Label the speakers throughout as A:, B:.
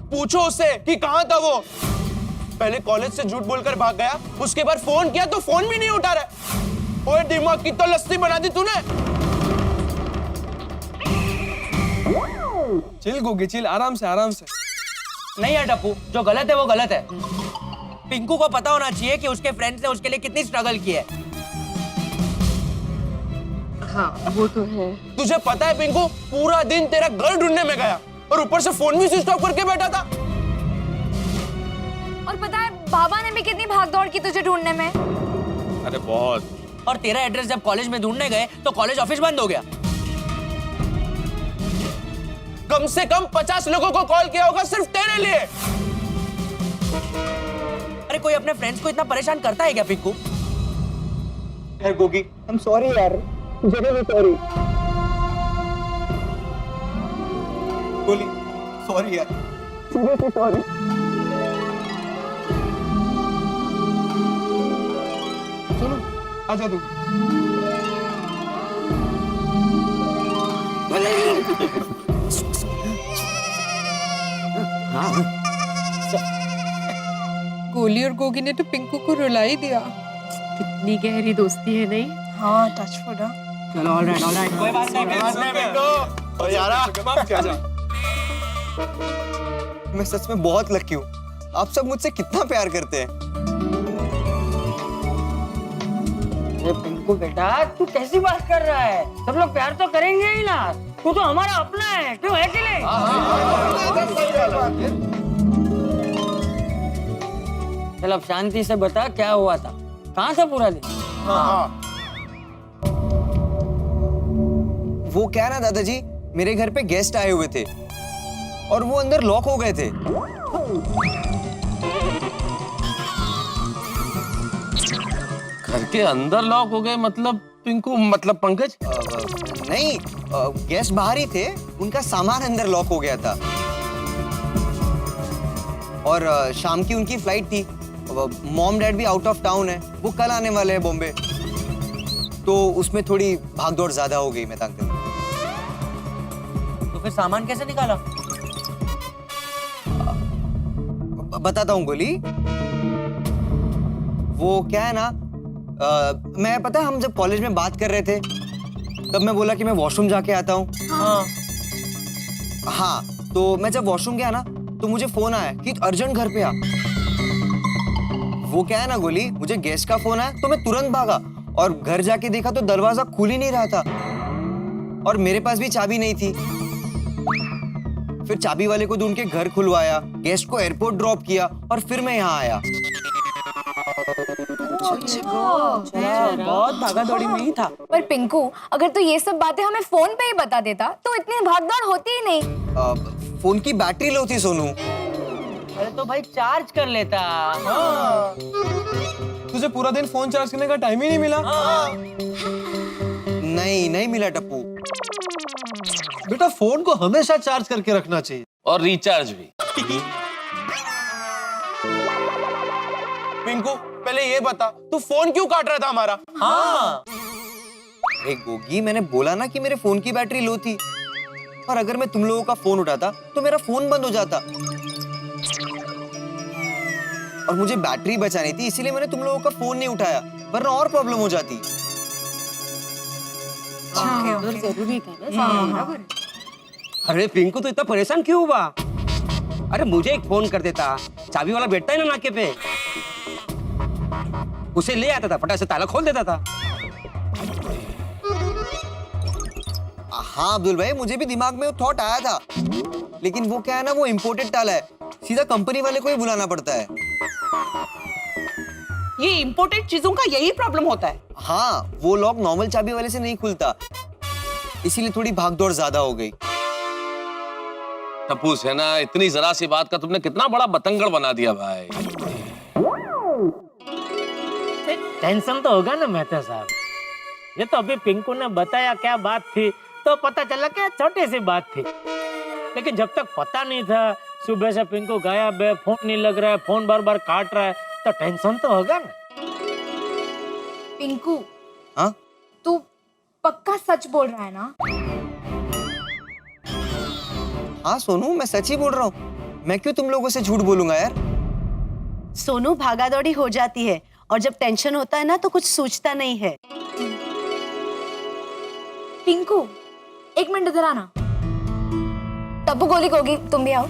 A: पूछो उससे कि कहाँ था वो। पहले कॉलेज से झूठ बोलकर भाग गया, उसके बाद फोन किया तो फोन भी नहीं उठा रहा। ओए दिमाग की तो लस्सी बना दी तूने।
B: चिल गोगी चिल, आराम से आराम से।
C: नहीं है टप्पू, जो गलत है वो गलत है। पिंकू को पता होना चाहिए कि उसके फ्रेंड्स ने उसके लिए कितनी स्ट्रगल की है।
D: हाँ वो तो है।
A: तुझे पता है पिंकू, पूरा दिन तेरा घर ढूंढने में गया और ऊपर से फोन भी स्विच ऑफ करके बैठा था।
E: और पता है बाबा ने भी कितनी भागदौड़ की तुझे ढूंढने में।
A: अरे बहुत।
C: और तेरा एड्रेस जब कॉलेज में ढूंढने गए तो कॉलेज ऑफिस बंद हो गया।
A: कम से कम 50 लोगों को कॉल किया होगा सिर्फ तेरे लिए।
C: अरे कोई अपने फ्रेंड्स को इतना परेशान करता है क्या पिंकू?
B: यार गोगी, I'm sorry यार, जेन्युइनली सॉरी। गोली, सॉरी यार, सीरियसली सॉरी। चलो, आजा तू।
D: गोली और गोगी ने तो पिंकू को रुला ही दिया।
F: कितनी गहरी दोस्ती है नहीं?
D: हाँ टच फुट।
C: चलो ऑलराइट कोई बात नहीं
A: पिंकू। ओ यारा,
B: माफ किया जा। मैं सच में बहुत लकी हूँ। आप सब मुझसे कितना प्यार करते हैं।
G: पिंकू बेटा, तू कैसी बात कर रहा है? सब लोग प्यार तो करेंगे ही ना। तू तो हमारा अपना है, क्यों है कि नहीं? चल अब शांति से बता क्या हुआ था, कहाँ था पूरा दिन?
B: वो क्या ना दादाजी, मेरे घर पे गेस्ट आए हुए थे और वो अंदर लॉक हो गए थे।
H: घर के अंदर लॉक हो गए मतलब पिंकू, मतलब पंकज?
B: नहीं, गेस्ट बाहर ही थे, उनका सामान अंदर लॉक हो गया था। और शाम की उनकी फ्लाइट थी। मॉम डैड भी आउट ऑफ टाउन है, वो कल आने वाले हैं बॉम्बे, तो उसमें थोड़ी भागदौड़ ज्यादा हो गई। मैं ताकत
C: तो फिर सामान कैसे निकाला?
B: बताता हूँ गोली। वो क्या है ना, मैं पता है हम जब कॉलेज में बात कर रहे थे तब मैं बोला कि मैं वॉशरूम जाके आता हूँ। हाँ, तो मैं जब वॉशरूम गया ना तो मुझे फोन आया कि अर्जेंट घर पे आ। वो क्या है ना गोली, मुझे गेस्ट का फोन आया तो मैं तुरंत भागा और घर जाके देखा तो दरवाजा खुल ही नहीं रहा था और मेरे पास भी चाबी नहीं थी। फिर चाबी वाले को ढूंढ के घर खुलवाया, गेस्ट को एयरपोर्ट ड्रॉप किया और फिर मैं यहाँ आया।
C: बहुत भागा-दौड़ी में ही था।
E: पर पिंकू, अगर तू ये सब बातें हमें फोन पे ही बता देता तो इतनी भागदौड़ होती ही नहीं।
B: फोन की बैटरी लो थी सोनू।
G: अरे तो भाई चार्ज कर लेता।
B: तुझे पूरा दिन फोन चार्ज करने का टाइम ही नहीं मिला। नहीं मिला टप्पू।
I: बेटा फोन को हमेशा चार्ज करके रखना चाहिए
H: और रिचार्ज भी।
A: पिंकू पहले ये बता, तू फोन क्यों काट रहा था हमारा?
C: हाँ।
B: अरे गोगी, मैंने बोला ना कि मेरे फोन की बैटरी लो थी और अगर मैं तुम लोगों का फोन उठाता तो मेरा फोन बंद हो जाता और मुझे बैटरी बचानी थी, इसीलिए मैंने तुम लोगों का फोन नहीं उठाया, वरना और प्रॉब्लम हो जाती।
F: जरूरी था ना।
G: अरे पिंकू तो इतना परेशान क्यों हुआ? अरे मुझे एक फोन कर देता, चाबी वाला बैठता है ना नाके पे, उसे ले आता था, फटाक से ताला खोल देता था।
B: हाँ अब्दुल भाई, मुझे भी दिमाग में वो थॉट आया था, लेकिन वो क्या है ना, वो इम्पोर्टेड ताला है, सीधा कंपनी वाले को ही बुलाना पड़ता है।
F: ये इम्पोर्टेड चीजों का यही प्रॉब्लम होता है।
B: हाँ, वो लॉक नॉर्मल चाबी वाले से नहीं खुलता, इसीलिए थोड़ी भागदौड़ ज्यादा हो गई।
H: टप्पू सेना, इतनी जरा सी बात का तुमने कितना बड़ा बतंगड़ बना दिया भाई।
G: टेंशन तो होगा ना मेहता साहब, ये तो अभी पिंकू ने बताया क्या बात थी तो पता चला क्या छोटी सी बात थी, लेकिन जब तक पता नहीं था, सुबह से पिंकू गायब है, फोन नहीं लग रहा है, फोन बार बार काट रहा है, तो टेंशन तो होगा ना।
E: पिंकू,
B: हाँ
E: तू पक्का सच बोल रहा है ना?
B: हाँ सोनू, मैं सच ही बोल रहा हूँ। मैं क्यों तुम लोगों से झूठ बोलूंगा यार?
J: सोनू भागा दौड़ी हो जाती है और जब टेंशन होता है ना तो कुछ सोचता नहीं है।
E: पिंकू, 1 मिनट इधर आना। तब्बू, गोली, गोगी, तुम भी आओ।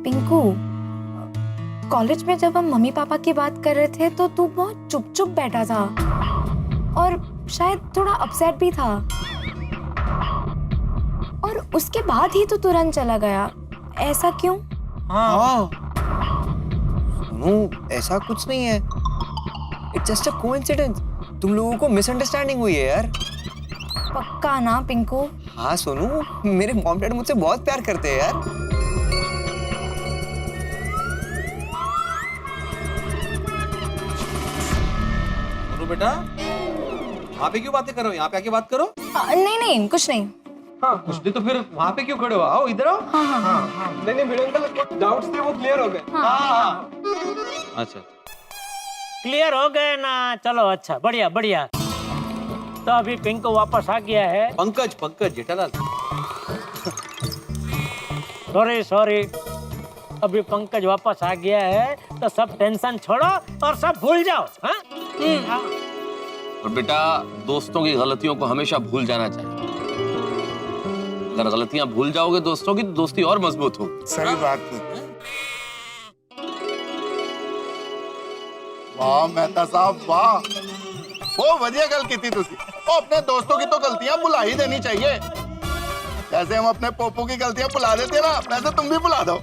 E: पिंकू, कॉलेज में जब हम मम्मी पापा की बात कर रहे थे तो तू बहुत चुप चुप बैठा था और शायद थोड़ा अपसेट भी था, और उसके बाद ही तू तुरंत चला गया। ऐसा क्यों?
B: हाँ। सुनो, ऐसा कुछ नहीं है। It's just a coincidence. तुम लोगों को मिसअंडरस्टैंडिंग हुई है यार।
E: पक्का ना पिंकू?
B: हाँ सोनू, मेरे मॉम डैड मुझसे बहुत प्यार करते हैं यार।
I: सोनू बेटा, वहाँ पे क्यों बातें कर रहे हो? यहाँ पे आके बात करो।
E: नहीं नहीं, कुछ नहीं।
A: हाँ, कुछ नहीं तो फिर वहाँ पे क्यों खड़े हो? आओ इधर आओ। हाँ। नहीं भिड़े अंकल, डाउट्स थे वो क्लियर हो गए। हाँ।
I: अच्छा,
G: क्लियर हो गए ना? चलो अच्छा, बढ़िया बढ़िया। तो अभी पिंकू वापस आ गया है।
I: पंकज जेठालाल।
G: सॉरी, अभी पंकज वापस आ गया है तो सब टेंशन छोड़ो और सब भूल जाओ। हाँ?
H: और बेटा, दोस्तों की गलतियों को हमेशा भूल जाना चाहिए। अगर गलतियां भूल जाओगे दोस्तों की तो दोस्ती और मजबूत होगी।
K: सही बात है। वाह मेहता साहब वाह, बहुत बढ़िया गल की थी तुसी। ओ, अपने दोस्तों की तो गलतियां भुला ही देनी चाहिए। जैसे हम अपने पोपो की गलतियां भुला देते ना, वैसे तुम भी भुला दो।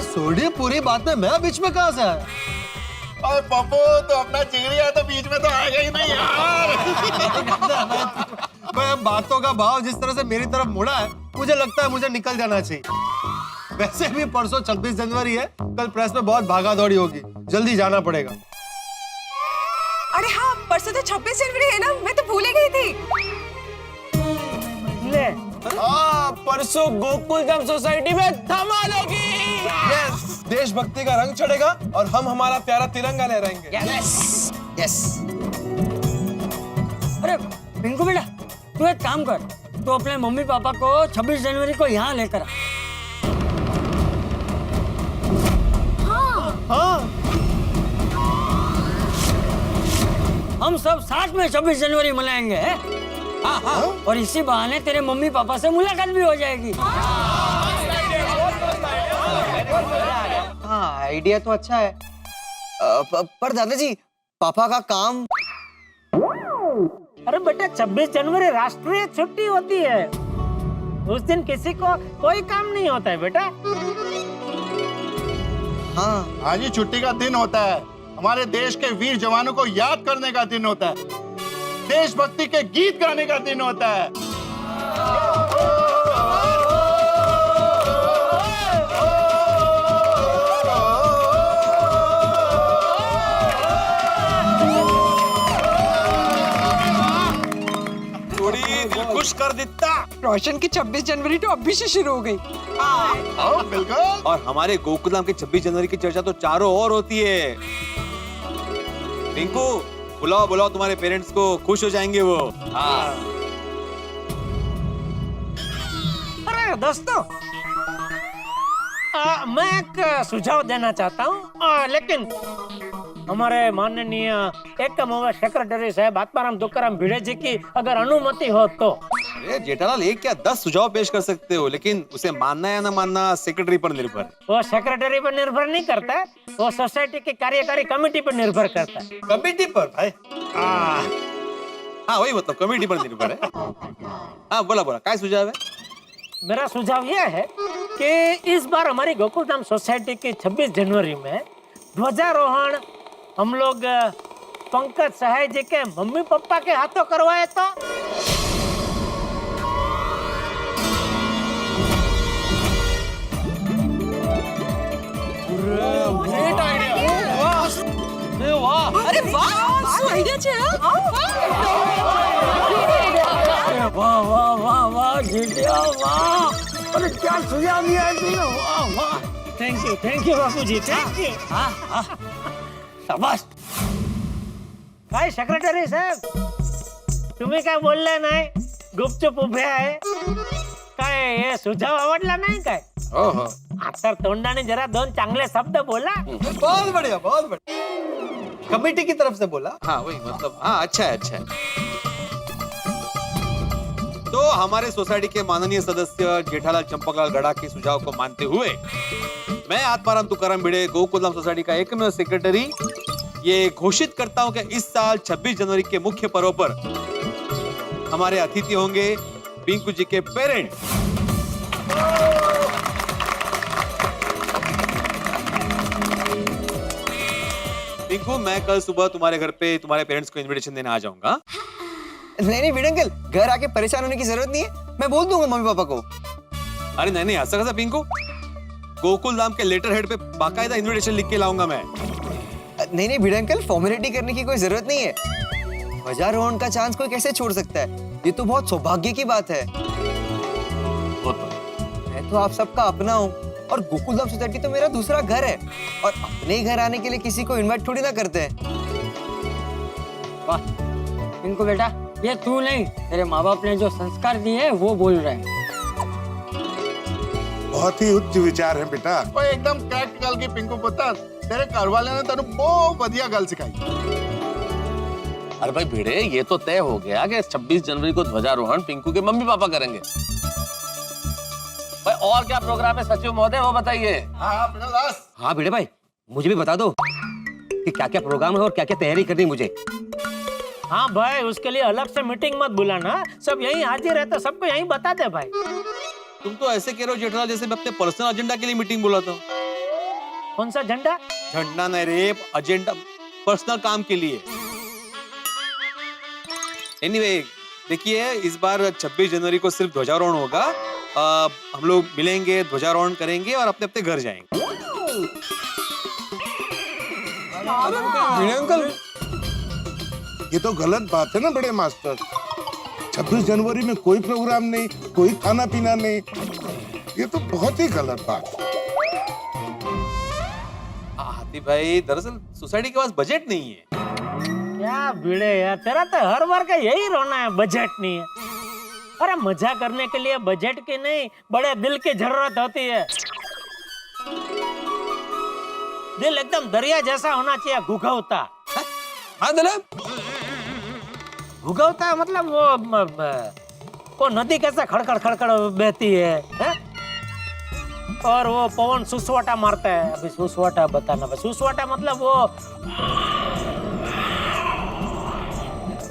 I: सोडिए पूरी बात में मैं बीच में कहाँ से आया?
K: और पोपो तो अपना जिगरी है तो बीच में तो आएगा ही नहीं यार।
I: मैं बातों का भाव जिस तरह से मेरी तरफ मुड़ा है, मुझे लगता है मुझे निकल जाना चाहिए। वैसे भी परसों 26 जनवरी है, कल प्रेस में बहुत भागा दौड़ी होगी, जल्दी जाना पड़ेगा।
D: अरे हाँ, परसों तो 26 जनवरी है ना, मैं तो भूल ही गई थी।
G: ले,
A: हाँ, परसों गोकुल धाम सोसाइटी में धमाल होगी। यस, देशभक्ति का रंग चढ़ेगा और हम हमारा प्यारा तिरंगा लहराएंगे।
B: यस।
C: अरे पिंकू बेटा, तू एक काम कर, तू अपने मम्मी पापा को 26 जनवरी को यहाँ लेकर आ।
A: हाँ।
C: हम सब साथ में 26 जनवरी मनाएंगे। हाँ। और इसी बहाने तेरे मम्मी पापा से मुलाकात भी हो जाएगी।
B: हाँ, आइडिया तो अच्छा है। पर दादाजी, पापा का काम।
G: अरे बेटा, 26 जनवरी राष्ट्रीय छुट्टी होती है। उस दिन किसी को कोई काम नहीं होता है बेटा।
B: हाँ।
K: आज ही छुट्टी का दिन होता है। हमारे देश के वीर जवानों को याद करने का दिन होता है। देशभक्ति के गीत गाने का दिन होता है।
A: दिल खुश कर देता।
D: रोशन की 26 जनवरी तो अभी से शुरू हो गई।
K: बिल्कुल।
I: और हमारे गोकुलधाम की 26 जनवरी की चर्चा तो चारों ओर होती है। रिंकू, बुलाओ तुम्हारे पेरेंट्स को, खुश हो जाएंगे वो।
G: अरे दोस्तों, मैं एक सुझाव देना चाहता हूँ, लेकिन हमारे माननीय एकम सेक्रेटरी साहब आत्माराम तुकाराम भिड़े जी की अगर अनुमति हो तो।
I: अरे जेठालाल, एक क्या 10 सुझाव पेश कर सकते हो, लेकिन उसे मानना या ना मानना सेक्रेटरी पर निर्भर।
G: वो सेक्रेटरी पर निर्भर नहीं करता है, वो सोसाइटी की कार्यकारी कमेटी पर निर्भर करता है।
I: कमेटी पर भाई? हाँ वही, मतलब कमेटी पर निर्भर है। हाँ बोला क्या सुझाव है?
G: मेरा सुझाव यह है कि इस बार हमारी गोकुलधाम सोसाइटी की 26 जनवरी में ध्वजारोहण हम लोग पंकज सहाय जी के मम्मी पापा के हाथों करवाए तो।
A: Great idea. वाह।
D: अरे वाह, आइडिया छे।
C: वाह वाह वाह वाह जितिया वाह, अरे क्या सुझाव दिया है तूने। वाह वाह,
G: थैंक यू बापू जी, थैंक यू।
C: शाबाश।
G: भाई सेक्रेटरी साहब, तुम्हें क्या बोलले नाही? गुपचूप उभे आहे काय हे सुझाव आवडला नाही काय
H: हो हो
G: आता तोंडाने जरा दोन चांगले शब्द बोला
I: बहुत बढ़िया बहुत बढ़िया। कमेटी की तरफ से बोला।
L: हाँ वही मतलब हाँ अच्छा है अच्छा है। तो हमारे सोसाइटी के माननीय सदस्य जेठालाल चंपकलाल गड़ा के सुझाव को मानते हुए मैं आत्माराम तुकाराम भिड़े गोकुलधाम सोसाइटी का एकमेव सेक्रेटरी ये घोषित करता हूं कि इस साल 26 जनवरी के मुख्य पर्व पर हमारे अतिथि होंगे पिंकू जी के पेरेंट्स। पिंकू मैं कल सुबह तुम्हारे घर पे तुम्हारे पेरेंट्स को इनविटेशन देने आ जाऊंगा।
B: नहीं भिड़े अंकल, घर आके परेशान होने की जरूरत नहीं है, मैं बोल दूंगा मम्मी पापा को।
L: अरे नहीं ऐसा कैसा पिंकू, गोकुल धाम के लेटर हेड पे बाकायदा इनविटेशन लिख के लाऊंगा मैं।
B: नहीं भिड़े अंकल, फॉर्मेलिटी करने की कोई जरूरत नहीं है। ध्वजारोहण का चांस कोई कैसे छोड़ सकता है, ये तो बहुत सौभाग्य की बात है। मैं तो आप सबका अपना हूँ और गोकुलधाम सोसाइटी तो मेरा दूसरा घर है और अपने घर आने के लिए किसी को इनवाइट थोड़ी ना करते हैं।
C: वाह इनको बेटा, ये तू नहीं, तेरे माँ बाप ने जो संस्कार दिए हैं वो बोल रहे हैं।
K: बहुत ही उच्च विचार है बेटा। वो एकदम करेक्ट गल की पिंकू पुत्र, तेरे घर वाले ने तेरे बहुत बढ़िया गल सिखाई।
H: अरे भाई भिड़े, ये तो तय हो गया कि 26 जनवरी को ध्वजारोहण पिंकू के मम्मी पापा करेंगे। भाई और क्या प्रोग्राम है सचिव महोदय, वो बताइए।
L: हाँ भिड़े भाई, मुझे भी बता दो कि क्या क्या प्रोग्राम है और क्या क्या तैयारी करनी मुझे।
G: हाँ भाई, उसके लिए अलग से मीटिंग मत बुलाना, सब यहीं हाजिर है तो सबको यहीं बता दे भाई।
L: तुम तो ऐसे कह रहे हो जेठालाल जैसे मैं अपने पर्सनल एजेंडा के लिए मीटिंग बुलाता हूँ।
G: कौन सा झंडा?
L: झंडा नहीं रे, एजेंडा, पर्सनल काम के लिए। एनीवे देखिए, इस बार 26 जनवरी को सिर्फ ध्वजारोहण होगा। हम लोग मिलेंगे, ध्वजारोहण करेंगे और अपने अपने घर जाएंगे।
I: अंकल
K: ये तो गलत बात है ना बड़े मास्टर। 26 जनवरी में कोई प्रोग्राम नहीं, कोई खाना पीना नहीं, ये तो बहुत ही गलत बात है।
L: हाथी भाई, दरअसल सोसाइटी के पास बजट नहीं है।
G: क्या भिड़े यार, तेरा तो हर बार का यही रोना है, बजट नहीं है। अरे मजा करने के लिए बजट की नहीं, बड़े दिल की जरूरत होती है। दिल एकदम दरिया जैसा होना चाहिए, घुघौता।
L: हाँ दिल
G: घुघौता मतलब वो नदी कैसे खड़खड़ खड़खड़ बहती है? और वो पवन सुसवाटा मारता है। अभी सुसवाटा बताना, सुसवाटा मतलब वो,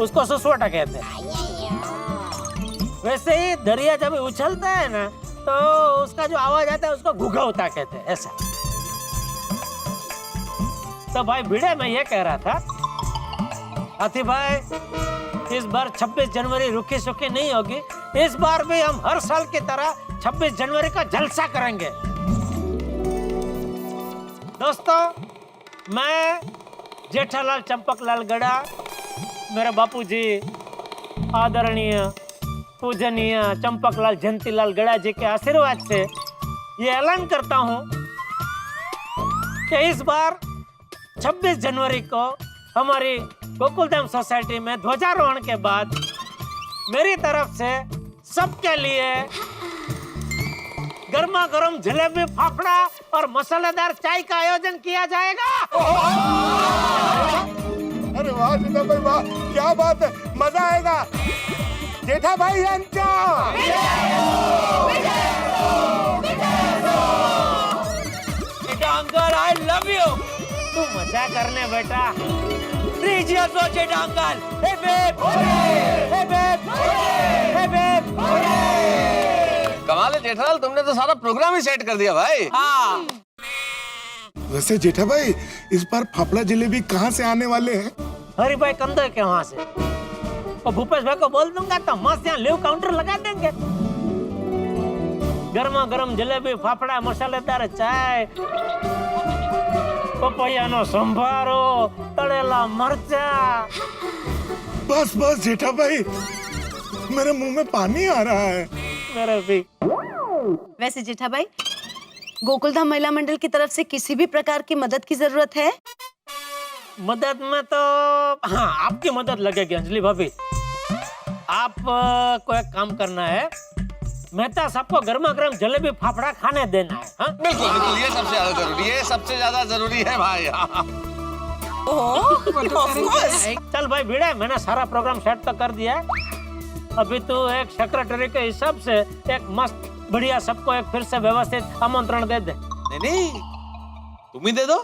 G: उसको सुसवाटा कहते हैं। वैसे ही दरिया जब उछलता है ना, तो उसका जो आवाज आता है उसको घुघौता कहते हैं, ऐसा। तो भाई भिड़े, मैं ये कह रहा था हाथी भाई, इस बार 26 जनवरी रुकी सुखी नहीं होगी। इस बार भी हम हर साल की तरह 26 जनवरी का जलसा करेंगे। दोस्तों, मैं जेठालाल चंपकलाल गड़ा, मेरे बापूजी आदरणीय पूजनीय चंपकलाल जयंतीलाल गड़ा जी के आशीर्वाद से ये ऐलान करता हूं कि इस बार 26 जनवरी को हमारी गोकुलधाम सोसाइटी में ध्वजारोहण के बाद मेरी तरफ से सबके लिए गर्मा गर्म जलेबी, फाफड़ा और मसालेदार चाय का आयोजन किया जाएगा।
K: अरे वाह जेठा भाई वाह, क्या बात है, मजा आएगा। जेठा भाई
C: अंकल आई लव यू।
G: तू मजा करने बेटा।
C: जेठा अंकल, हे बेब, हे बेब, हे बेब।
H: कमाल है जेठालाल, तुमने तो सारा प्रोग्राम ही सेट कर दिया भाई।
C: हाँ।
K: वैसे जेठा भाई, इस बार फाफड़ा जलेबी कहाँ से आने वाले हैं?
G: हरी भाई कंदर के वहां से। और भूपेश भाई को बोल दूंगा तो मस्त यहाँ लिव काउंटर लगा देंगे। गर्मा गर्म जलेबी, फाफड़ा, मसालेदार चाय, पपैयानो संभारो, तड़ेला मरचा।
K: बस बस जेठा भाई, मेरे मुंह में पानी आ रहा है।
G: मेरे भी।
J: वैसे जेठा भाई, गोकुलधाम महिला मंडल की तरफ से किसी भी प्रकार की मदद की जरूरत है?
G: मदद में तो हाँ, आपकी मदद लगेगी अंजलि भाभी। आप को एक काम करना है, मेहता सबको गर्मा गर्म जलेबी फाफड़ा खाने देना है। हाँ?
H: बिल्कुल बिल्कुल, ये सबसे ज्यादा जरूरी है, सबसे ज्यादा जरूरी है भाई।
G: चल भाई भिड़े, मैंने सारा प्रोग्राम सेट तो कर दिया है। अभी तो एक सेक्रेटरी के हिसाब से एक मस्त बढ़िया सबको एक फिर से व्यवस्थित आमंत्रण दे दे।
L: नहीं, तुम ही दे दो।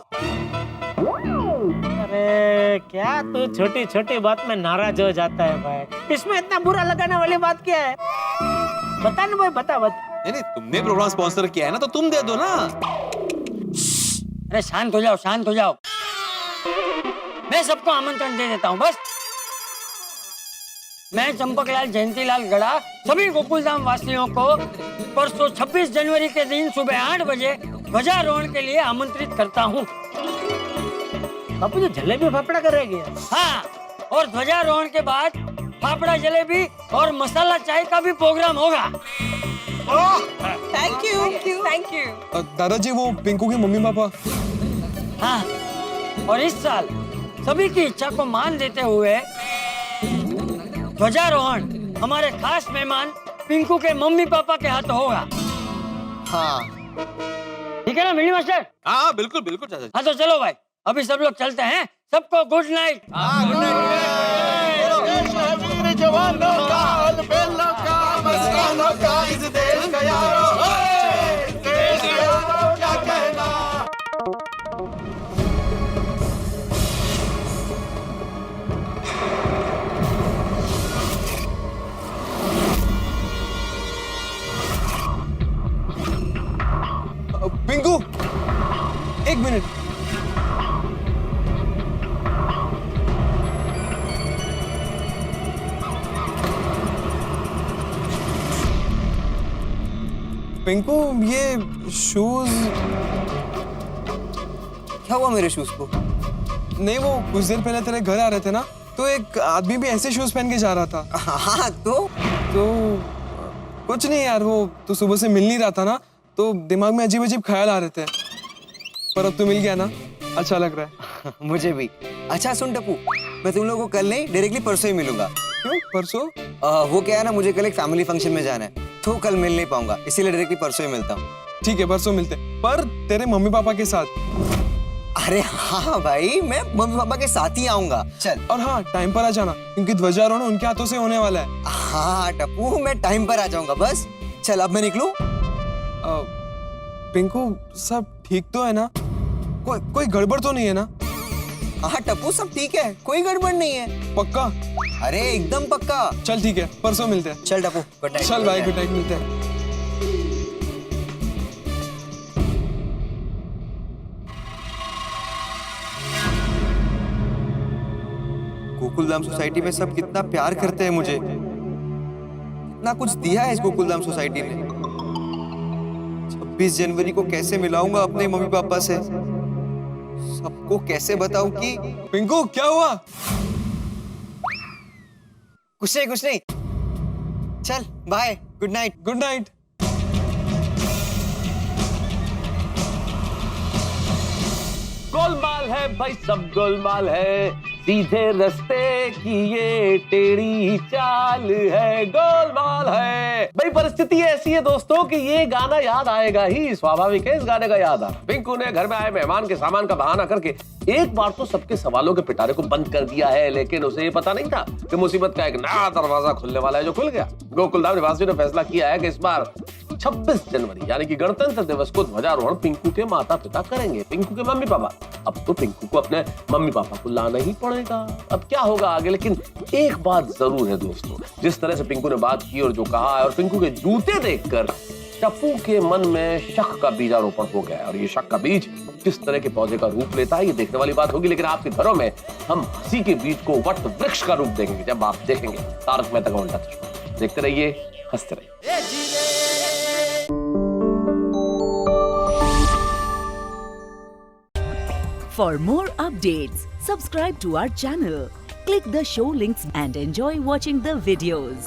G: अरे क्या तू छोटी छोटी बात में नाराज हो जाता है भाई, इसमें इतना बुरा लगाने वाली बात क्या है? बता ना भाई, बता।
L: नहीं, तुमने प्रोग्राम स्पॉन्सर किया है ना, तो तुम दे दो ना।
C: अरे शांत हो जाओ, शांत हो जाओ। मैं सबको आमंत्रण दे देता हूँ बस। मैं चंपकलाल जयंतीलाल गड़ा सभी गोकुलधाम वासियों को परसों 26 जनवरी के दिन सुबह 8 बजे ध्वजारोहण के लिए आमंत्रित करता हूँ।
G: बापू जी जलेबी फाफड़ा करेंगे?
C: हाँ, और ध्वजारोहण के बाद फाफड़ा जलेबी और मसाला चाय का भी प्रोग्राम होगा।
D: Thank you.
A: दादाजी वो पिंकू के मम्मी पापा।
C: हाँ, और इस साल सभी की इच्छा को मान देते हुए ध्वजारोहण हमारे खास मेहमान पिंकू के मम्मी पापा के हाथ होगा।
B: हाँ
C: ठीक है ना मिनी मास्टर?
L: हाँ बिल्कुल बिल्कुल चाचा जी।
C: हाँ तो चलो भाई, अभी सब लोग चलते हैं। सबको गुड नाइट।
K: वीर जवानों का, अलबेलों का, मस्तानों का, इस देश का यारो, देश का यारो क्या कहना।
A: पिंकू, एक मिनट। पिंकू, ये शूज
B: क्या हुआ मेरे शूज को?
A: नहीं, वो कुछ देर पहले तेरे घर आ रहे थे ना, तो एक आदमी भी ऐसे शूज पहन के जा रहा था।
B: हाँ तो
A: कुछ नहीं यार, वो तो सुबह से मिल नहीं रहा था ना, तो दिमाग में अजीब अजीब ख्याल आ रहे थे, पर अब तो मिल गया ना, अच्छा लग रहा है।
B: मुझे भी। अच्छा सुन टप्पू, मैं तुम लोगों को कल नहीं डायरेक्टली परसों ही मिलूंगा।
A: क्यों परसों?
B: वो क्या है ना, मुझे कल एक फैमिली फंक्शन में जाना है, तो कल मिल नहीं पाऊंगा, इसीलिए डायरेक्टली परसों ही मिलता हूँ।
A: ठीक है, परसों मिलते, पर तेरे मम्मी पापा के साथ।
B: अरे हाँ भाई, मैं मम्मी पापा के साथ ही आऊंगा। चल।
A: और हाँ, टाइम पर आ जाना, क्योंकि ध्वजारोहण उनके हाथों से होने वाला है।
B: हाँ टप्पू, मैं टाइम पर आ जाऊंगा बस। चल अब मैं निकलूं।
A: पिंकू, सब ठीक तो है ना? कोई गड़बड़ तो नहीं है ना?
B: हाँ टप्पू, सब ठीक है, कोई गड़बड़ नहीं है।
A: पक्का?
B: अरे एकदम पक्का।
A: चल ठीक है, परसों मिलते हैं।
B: चल टप्पू, गुड नाइट।
A: चल भाई, गुड नाइट, मिलते हैं।
B: गोकुलधाम सोसाइटी में सब कितना प्यार करते हैं मुझे, कितना कुछ दिया है इस गोकुलधाम सोसाइटी ने। 26 जनवरी को कैसे मिलाऊंगा अपने मम्मी पापा से, सबको कैसे बताऊं कि
A: पिंकू क्या हुआ?
B: कुछ नहीं। चल bye, good night.
A: Good night.
H: गोलमाल है भाई, सब गोलमाल है, सीधे रास्ते की ये टेढ़ी चाल है, गोलमाल है भाई। परिस्थिति ऐसी है दोस्तों कि ये गाना याद आएगा ही, स्वाभाविक है इस गाने का याद आना। पिंकू ने घर में आए मेहमान के सामान का बहाना करके एक बार तो सबके सवालों के पिटारे को बंद कर दिया है, लेकिन उसे ये पता नहीं था कि मुसीबत का एक नया दरवाजा खुलने वाला है, जो खुल गया। गोकुलधाम निवासियों ने फैसला किया है कि इस बार 26 जनवरी यानी कि गणतंत्र दिवस को ध्वजारोहण पिंकू के माता पिता करेंगे, पिंकू के मम्मी पापा। अब तो पिंकू को अपने मम्मी पापा को लाना ही पड़ेगा। अब क्या होगा आगे, लेकिन एक बात जरूर है दोस्तों, जिस तरह से पिंकू ने बात की और जो कहा है, और पिंकू के जूते देखकर टप्पू के मन में शक का बीजारोपण हो गया है। और ये शक का बीज किस तरह के पौधे का रूप लेता है ये देखने वाली बात होगी, लेकिन आपके घरों में हम हंसी के बीज को वट वृक्ष का रूप देखेंगे जब आप देखेंगे तारक मेहता का उल्टा चश्मा। देखते रहिए, हंसते रहिए।
M: For more updates, subscribe to our channel, click the show links and enjoy watching the videos.